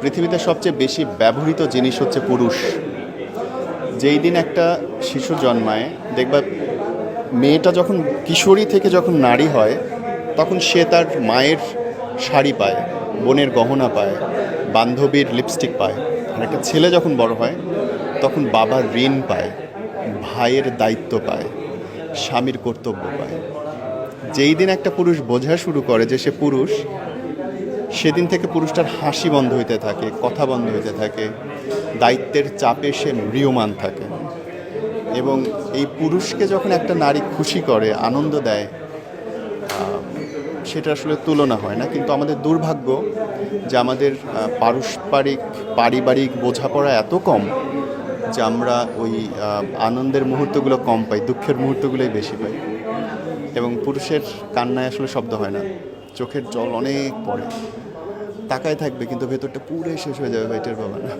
পৃথিবীতে সবচেয়ে বেশি ব্যবহৃত জিনিস হচ্ছে পুরুষ। যেই দিন একটা শিশু জন্মায় দেখবা, মেয়েটা যখন কিশোরী থেকে যখন নারী হয় তখন সে তার মায়ের শাড়ি পায়, বোনের গহনা পায়, বান্ধবীর লিপস্টিক পায়। আর একটা ছেলে যখন বড় হয় তখন বাবার ঋণ পায়, ভাইয়ের দায়িত্ব পায়, স্বামীর কর্তব্য পায়। যেই দিন একটা পুরুষ বোঝা শুরু করে যে সে পুরুষ, সেদিন থেকে পুরুষটার হাসি বন্ধ হইতে থাকে, কথা বন্ধ হইতে থাকে, দায়িত্বের চাপে সে ম্রিয়মাণ থাকে। এবং এই পুরুষকে যখন একটা নারী খুশি করে, আনন্দ দেয়, সেটা আসলে তুলনা হয় না। কিন্তু আমাদের দুর্ভাগ্য যে আমাদের পারিবারিক বোঝাপড়া এত কম যে আমরা ওই আনন্দের মুহূর্তগুলো কম পাই, দুঃখের মুহূর্তগুলোই বেশি পাই। এবং পুরুষের কান্নায় আসলে শব্দ হয় না, চোখের জল অনেক পড়ে, তাকায় থাকবে কিন্তু ভেতরটা পুরো শেষ হয়ে যাবে, ভাইটার বাবা না।